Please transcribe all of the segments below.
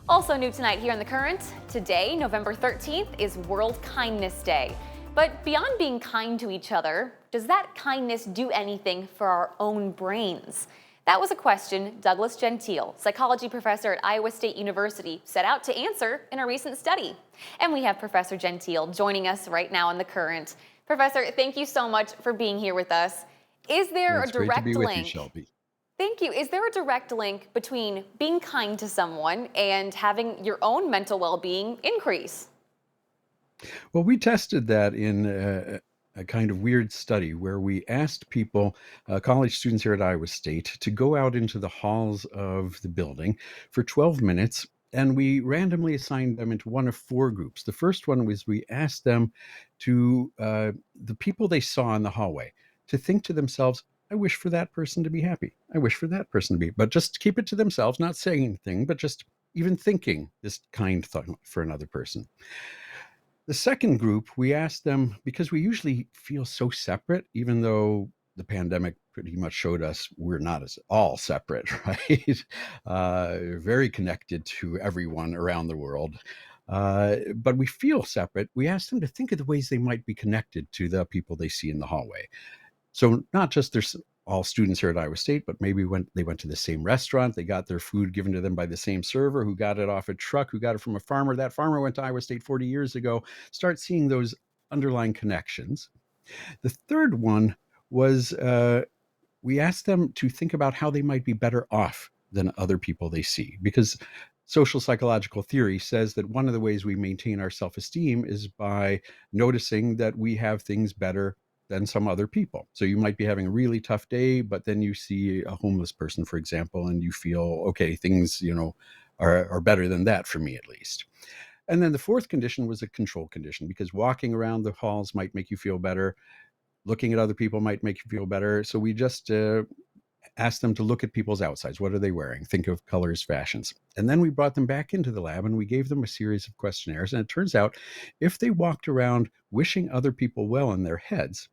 Also new tonight here in The Current, today, November 13th, is World Kindness Day. But beyond being kind to each other, does that kindness do anything for our own brains? That was a question Douglas Gentile, psychology professor at Iowa State University, set out to answer in a recent study. And we have Professor Gentile joining us right now in The Current. Professor, thank you so much for being here with us. Is Well, there a it's great to be direct with you, link Shelby. Thank you. Is there a direct link between being kind to someone and having your own mental well being increase? Well, we tested that in a kind of weird study where we asked people, college students here at Iowa State, to go out into the halls of the building for 12 minutes. And we randomly assigned them into one of four groups. The first one was we asked them the people they saw in the hallway, to think to themselves, I wish for that person to be happy. I wish for that person to be, but just keep it to themselves, not saying anything, but just even thinking this kind thought for another person. The second group, we asked them because we usually feel so separate, even though the pandemic pretty much showed us we're not as all separate, right? Very connected to everyone around the world. But we feel separate. We asked them to think of the ways they might be connected to the people they see in the hallway. So not just there's all students here at Iowa State, but maybe when they went to the same restaurant, they got their food given to them by the same server who got it off a truck, who got it from a farmer. That farmer went to Iowa State 40 years ago. Start seeing those underlying connections. The third one was we asked them to think about how they might be better off than other people they see, because social psychological theory says that one of the ways we maintain our self-esteem is by noticing that we have things better than some other people. So you might be having a really tough day, but then you see a homeless person, for example, and you feel, okay, things, are better than that for me at least. And then the fourth condition was a control condition, because walking around the halls might make you feel better. Looking at other people might make you feel better. So we just asked them to look at people's outsides. What are they wearing? Think of colors, fashions. And then we brought them back into the lab and we gave them a series of questionnaires. And it turns out if they walked around wishing other people well in their heads,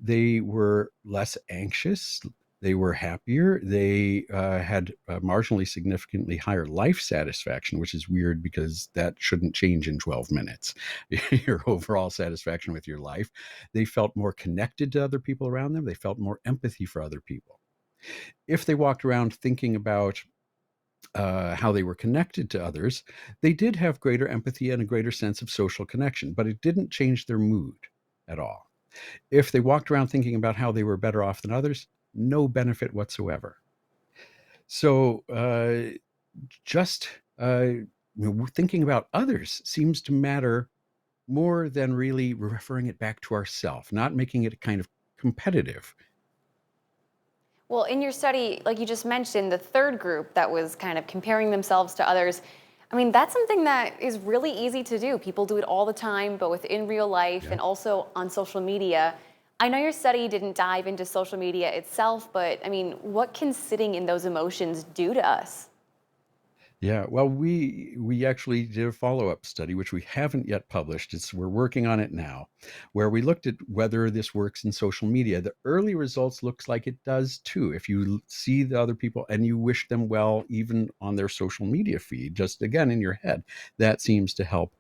they were less anxious. They were happier. They had marginally significantly higher life satisfaction, which is weird because that shouldn't change in 12 minutes. Your overall satisfaction with your life. They felt more connected to other people around them. They felt more empathy for other people. If they walked around thinking about how they were connected to others, they did have greater empathy and a greater sense of social connection, but it didn't change their mood at all. If they walked around thinking about how they were better off than others, no benefit whatsoever. So just thinking about others seems to matter more than really referring it back to ourselves, not making it kind of competitive. Well, in your study, like you just mentioned, the third group that was kind of comparing themselves to others, I mean, that's something that is really easy to do. People do it all the time, both in real life Yeah. and also on social media. I know your study didn't dive into social media itself, but I mean, what can sitting in those emotions do to us? Yeah, well, we actually did a follow-up study, which we haven't yet published. We're working on it now, where we looked at whether this works in social media. The early results looks like it does too. If you see the other people and you wish them well, even on their social media feed, just again in your head, that seems to help.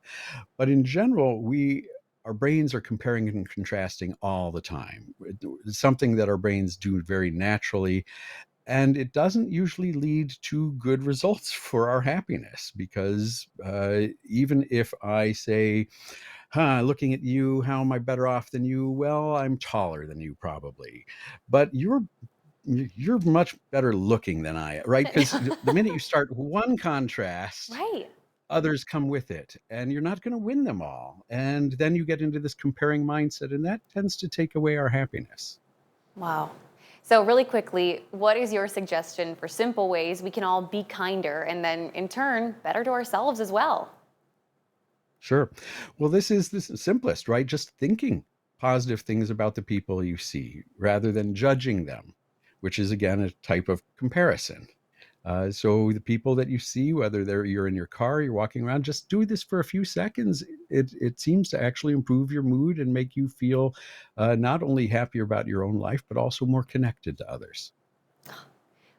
But in general, we our brains are comparing and contrasting all the time. It's something that our brains do very naturally, and it doesn't usually lead to good results for our happiness, because even if I say, looking at you, how am I better off than you? Well, I'm taller than you probably, but you're much better looking than I, right? Because the minute you start one contrast, Right. others come with it, and you're not going to win them all, and then you get into this comparing mindset, and that tends to take away our happiness. Wow. So, really quickly, what is your suggestion for simple ways we can all be kinder and then, in turn, better to ourselves as well? Sure. Well, this is the simplest, right? Just thinking positive things about the people you see rather than judging them, which is again a type of comparison. So the people that you see, whether you're in your car, you're walking around, just do this for a few seconds. It seems to actually improve your mood and make you feel not only happier about your own life, but also more connected to others.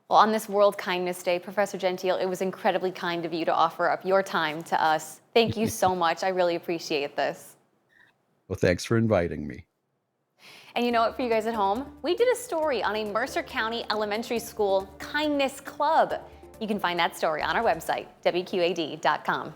Well, on this World Kindness Day, Professor Gentile, it was incredibly kind of you to offer up your time to us. Thank you so much. I really appreciate this. Well, thanks for inviting me. And you know what, for you guys at home, we did a story on a Mercer County Elementary School Kindness Club. You can find that story on our website, WQAD.com.